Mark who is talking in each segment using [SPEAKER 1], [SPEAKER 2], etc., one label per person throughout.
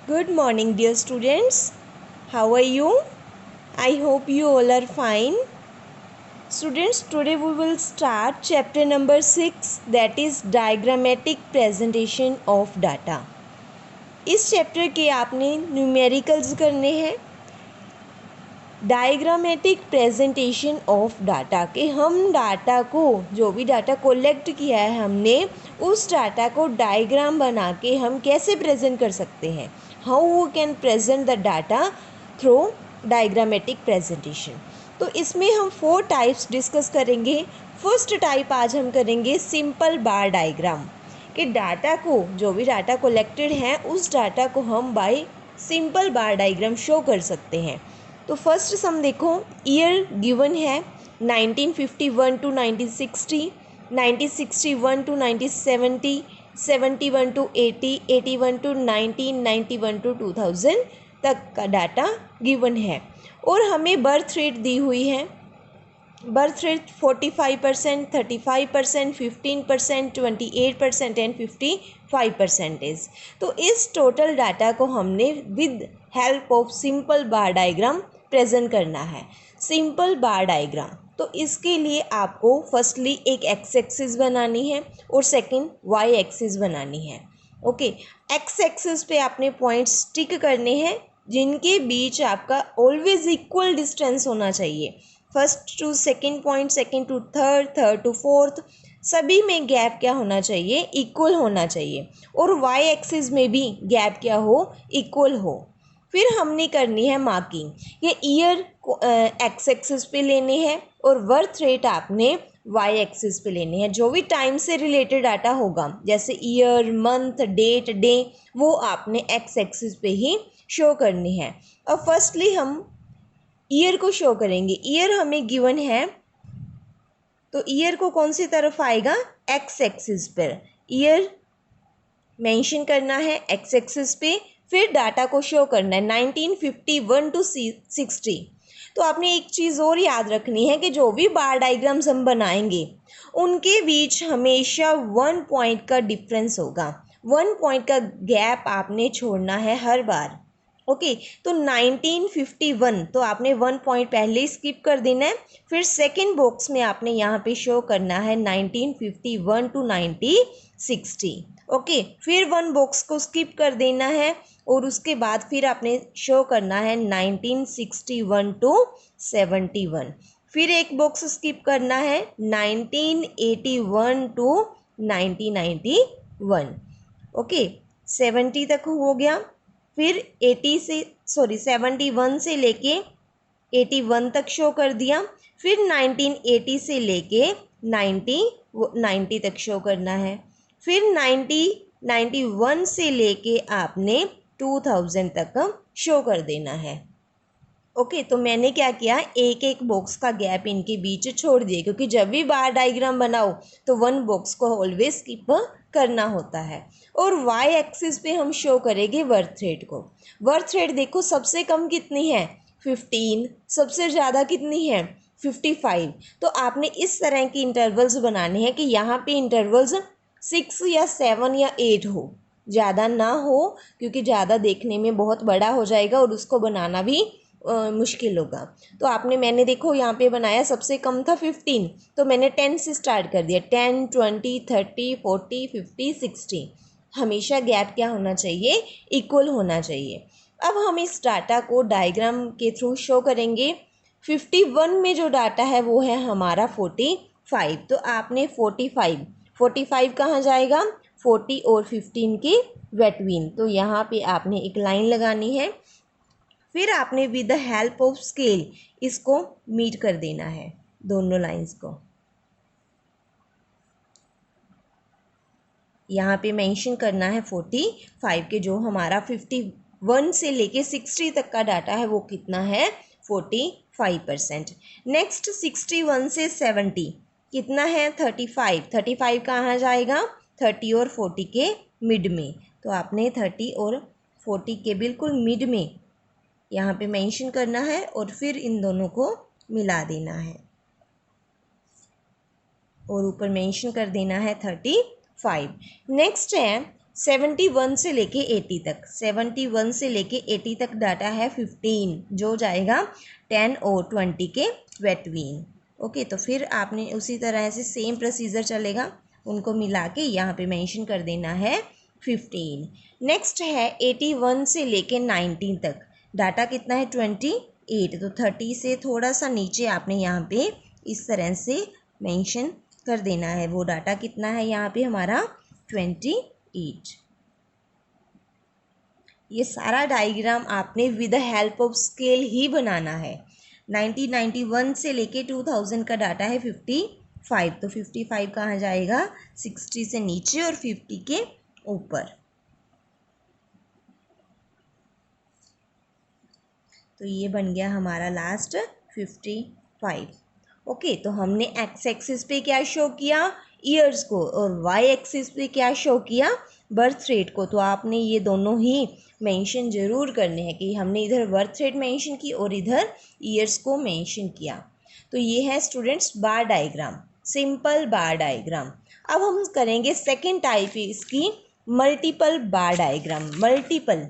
[SPEAKER 1] Good morning, dear students. How are you? I hope you all are fine. Students, today we will start chapter number 6, that is diagrammatic presentation of data. इस chapter के आपने numericals करने हैं, diagrammatic presentation of data कि हम data को, जो भी डाटा कलेक्ट किया है हमने, उस डाटा को डायग्राम बना के हम कैसे प्रेजेंट कर सकते हैं, how we can present the data through diagrammatic presentation. तो इसमें हम 4 टाइप्स डिस्कस करेंगे। फर्स्ट टाइप आज हम करेंगे सिंपल बार डायग्राम कि डाटा को, जो भी डाटा कलेक्टेड है उस डाटा को हम bye simple bar diagram show कर सकते हैं। तो फर्स्ट सम देखो, ईयर गिवन है 1951 to 1960, 1961 to 1970, 71 to 80, 81 to 90, 91 to 2000 तक का डाटा गिवन है और हमें बर्थ रेट दी हुई है। Birth rate 45%, 35%, 15%, 28% and 55%। तो इस टोटल डाटा को हमने with help of simple bar diagram present करना है। सिंपल बार डायग्राम, तो इसके लिए आपको फर्स्टली एक एक्स एक्सिस बनानी है और सेकंड वाई एक्सिस बनानी है। ओके, एक्स एक्सिस पे आपने पॉइंट्स टिक करने हैं जिनके बीच आपका ऑलवेज इक्वल डिस्टेंस होना चाहिए। First to second point, second to third, third to fourth, सभी में गैप क्या होना चाहिए, इक्वल होना चाहिए। और वाई एक्सिस में भी गैप क्या हो, इक्वल हो। फिर हमने करनी है मार्किंग, ये ईयर को एक्स एक्सिस पे लेने हैं और बर्थ रेट आपने वाई एक्सिस पे लेने हैं। जो भी टाइम से रिलेटेड डाटा होगा, जैसे ईयर, मंथ, डेट, डे, वो आपने एक्स एक्सिस पे ही शो करनी है। और फर्स्टली हम ईयर को शो करेंगे। ईयर हमें गिवन है, तो ईयर को कौन सी तरफ आएगा, x axis per year mention करना है एक्स एक्सिस पे। फिर डाटा को शो करना है 1951 टू 60। तो आपने एक चीज़ और याद रखनी है कि जो भी बार डायग्राम्स हम बनाएंगे उनके बीच हमेशा 1 पॉइंट का डिफरेंस होगा। 1 पॉइंट का गैप आपने छोड़ना है हर बार। ओके, तो 1951 तो आपने 1 पॉइंट पहले ही स्किप कर देना है। फिर सेकंड बॉक्स में आपने यहाँ पे शो करना है 1951 टू 1960। ओके, फिर 1 बॉक्स को स्किप कर देना है और उसके बाद फिर आपने शो करना है 1961 टू 71। फिर एक बॉक्स स्किप करना है 1981 टू 1991। ओके, 70 तक हो गया। फिर 71 से लेके 81 तक शो कर दिया। फिर 1980 से लेके 90 तक शो करना है। फिर 91 से लेके आपने 2000 तक शो कर देना है। ओके, तो मैंने क्या किया, एक एक बॉक्स का गैप इनके बीच छोड़ दिए, क्योंकि जब भी बार डायग्राम बनाओ तो 1 बॉक्स को ऑलवेज स्किप करना होता है। और वाई एक्सिस पे हम शो करेंगे बर्थ रेट को। बर्थ रेट देखो, सबसे कम कितनी है, 15, सबसे ज़्यादा कितनी है, 55। तो आपने इस तरह की इंटरवल्स बनाने हैं कि यहाँ पे इंटरवल्स 6 या 7 या 8 हो, ज़्यादा ना हो, क्योंकि ज़्यादा देखने में बहुत बड़ा हो जाएगा और उसको बनाना भी मुश्किल होगा। तो आपने, मैंने देखो यहाँ पे बनाया, सबसे कम था 15, तो मैंने 10 से स्टार्ट कर दिया। 10, 20, 30, 40, 50, 60। हमेशा गैप क्या होना चाहिए, इक्वल होना चाहिए। अब हम इस डाटा को डायग्राम के थ्रू शो करेंगे। 51 में जो डाटा है वो है हमारा 45। तो आपने 45 कहाँ जाएगा, 40 और 15 के बिटवीन। तो यहाँ पे आपने एक लाइन लगानी है। फिर आपने with the help of scale इसको मीट कर देना है, दोनों लाइंस को। यहाँ पे मेंशन करना है 45 के, जो हमारा 51 से लेके 60 तक का डाटा है वो कितना है, 45%। नेक्स्ट 61 से 70 कितना है, 35। 35 कहाँ जाएगा, 30 और 40 के मिड में। तो आपने 30 और 40 के बिल्कुल मिड में यहाँ पे मेंशन करना है और फिर इन दोनों को मिला देना है और ऊपर मेंशन कर देना है 35। नेक्स्ट है 71 से लेके 80 तक, 71 से लेके 80 तक डाटा है 15, जो जाएगा 10 और 20 के बिटवीन। ओके, तो फिर आपने उसी तरह से सेम प्रोसीजर चलेगा, उनको मिला के यहाँ पे मेंशन कर देना है 15। नेक्स्ट है 81 से लेके 19 तक, डाटा कितना है 28, तो 30 से थोड़ा सा नीचे आपने यहाँ पे इस तरह से मेंशन कर देना है। वो डाटा कितना है यहाँ पे हमारा 28। ये सारा डायग्राम आपने with the help of scale ही बनाना है। 1991 से लेके 2000 का डाटा है 55, तो 55 कहाँ जाएगा, 60 से नीचे और 50 के ऊपर। तो ये बन गया हमारा लास्ट 55। ओके, तो हमने एक्स एक्सिस पे क्या शो किया, ईयर्स को, और वाई एक्सिस पे क्या शो किया, बर्थ रेट को। तो आपने ये दोनों ही मेंशन ज़रूर करने हैं कि हमने इधर बर्थ रेट मेंशन की और इधर ईयर्स को मेंशन किया। तो ये है स्टूडेंट्स बार डायग्राम, सिंपल बार डायग्राम। अब हम करेंगे सेकेंड टाइप इसकी, मल्टीपल बार डायग्राम। मल्टीपल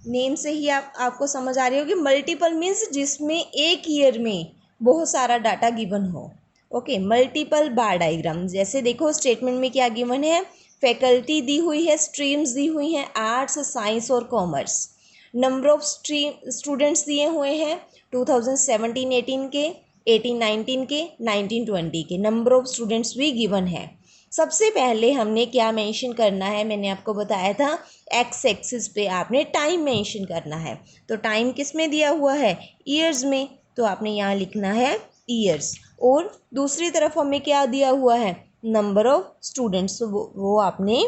[SPEAKER 1] नेम से ही आपको समझ आ रही होगी, मल्टीपल मीन्स जिसमें एक ईयर में बहुत सारा डाटा गिवन हो। ओके, मल्टीपल बार डायग्राम। जैसे देखो स्टेटमेंट में क्या गिवन है, फैकल्टी दी हुई है, स्ट्रीम्स दी हुई हैं, आर्ट्स, साइंस और कॉमर्स। नंबर ऑफ स्टूडेंट्स दिए हुए हैं 2017-18 के, 18-19 के, 19-20 के। नंबर ऑफ स्टूडेंट्स भी गिवन है। सबसे पहले हमने क्या मेंशन करना है, मैंने आपको बताया था एक्स एक्सिस पे आपने टाइम मेंशन करना है। तो टाइम किस में दिया हुआ है, ईयर्स में, तो आपने यहाँ लिखना है ईयर्स। और दूसरी तरफ हमें क्या दिया हुआ है, नंबर ऑफ स्टूडेंट्स, तो वो आपने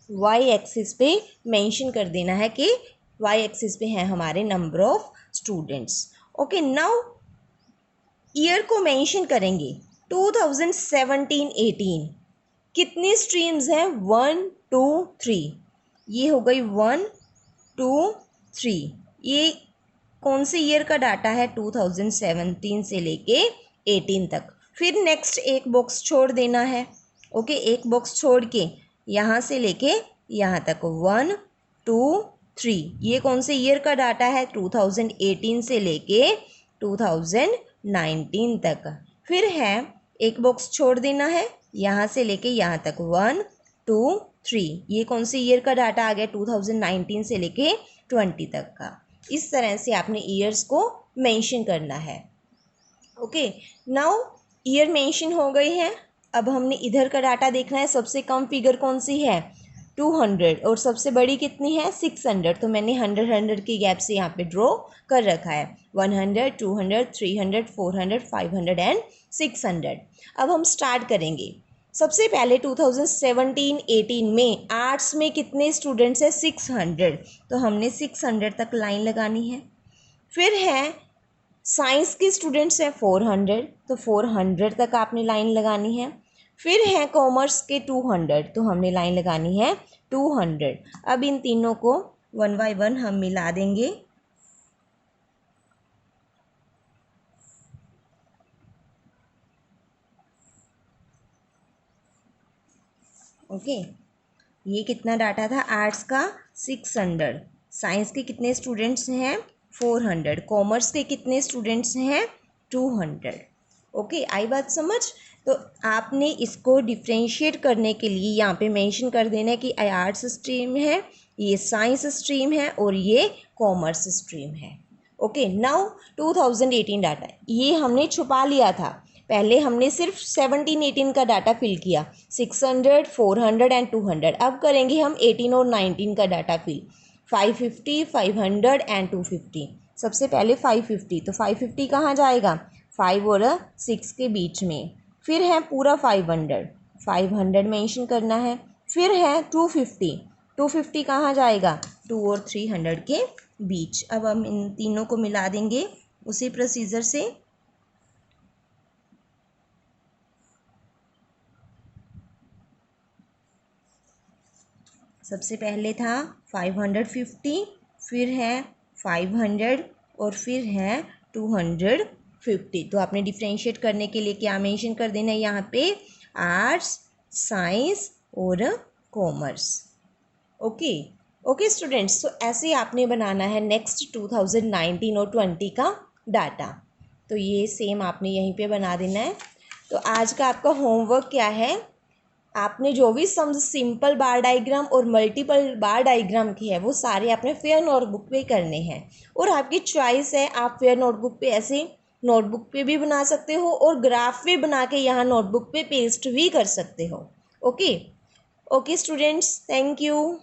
[SPEAKER 1] वाई एक्सिस पे मेंशन कर देना है कि वाई एक्सिस पे है हमारे number of students. Okay, now year को मेंशन करेंगे 2017-18। कितनी स्ट्रीम्स हैं, 1 2 3, ये हो गई 1 2 3। ये कौन से ईयर का डाटा है, 2017 से लेके 18 तक। फिर नेक्स्ट एक बॉक्स छोड़ देना है। ओके, एक बॉक्स छोड़ के यहाँ से लेके यहाँ तक 1 2 3, ये कौन से ईयर का डाटा है, 2018 से लेके 2019 तक। फिर है एक बॉक्स छोड़ देना है, यहाँ से लेके यहाँ तक 1 2 3, ये कौन से ईयर का डाटा आ गया, 2019 से लेके 20 तक का। इस तरह से आपने ईयर्स को मेंशन करना है। ओके, नाउ ईयर मेंशन हो गई है। अब हमने इधर का डाटा देखना है, सबसे कम फिगर कौन सी है, 200, और सबसे बड़ी कितनी है, 600। तो मैंने 100 की गैप से यहाँ पे ड्रॉ कर रखा है, 100 200 300 400 500 एंड 600। अब हम स्टार्ट करेंगे। सबसे पहले 2017-18 में आर्ट्स में कितने स्टूडेंट्स हैं, 600, तो हमने 600 तक लाइन लगानी है। फिर है साइंस के स्टूडेंट्स हैं 400, तो 400 तक आपने लाइन लगानी है। फिर है कॉमर्स के 200, तो हमने लाइन लगानी है 200। अब इन तीनों को वन बाय वन हम मिला देंगे। ओके, ये कितना डाटा था आर्ट्स का, 600, साइंस के कितने स्टूडेंट्स हैं, 400, कॉमर्स के कितने स्टूडेंट्स हैं, 200। ओके, आई बात समझ। तो आपने इसको डिफ्रेंशिएट करने के लिए यहाँ पे मेंशन कर देना है कि आर्ट्स स्ट्रीम है, ये साइंस स्ट्रीम है और ये कॉमर्स स्ट्रीम है। ओके, नाउ 2018 डाटा ये हमने छुपा लिया था। पहले हमने सिर्फ 17-18 का डाटा फिल किया, 600 400 एंड 200। अब करेंगे हम 18 और 19 का डाटा फिल, 550 500 एंड 250। सबसे पहले 550, तो 550 कहाँ जाएगा, 5 और 6 के बीच में। फिर है पूरा 500 मेंशन करना है। फिर है 250 कहाँ जाएगा, 2 और 300 के बीच। अब हम इन तीनों को मिला देंगे उसी प्रोसीजर से। सबसे पहले था 550, फिर है 500 और फिर है 250। तो आपने डिफ्रेंशिएट करने के लिए क्या मेंशन कर देना है यहाँ पे, आर्ट्स, साइंस और कॉमर्स। ओके ओके स्टूडेंट्स, तो ऐसे ही आपने बनाना है नेक्स्ट 2019 और 20 का डाटा। तो ये सेम आपने यहीं पे बना देना है। तो आज का आपका होमवर्क क्या है, आपने जो भी सम सिंपल बार डायग्राम और मल्टीपल बार डायग्राम की है वो सारे आपने फेयर नोटबुक पे करने हैं। और आपकी चॉइस है, आप फेयर नोटबुक पे ऐसे नोटबुक पे भी बना सकते हो और ग्राफ भी बना के यहाँ नोटबुक पे पेस्ट भी कर सकते हो। Okay okay students, thank you.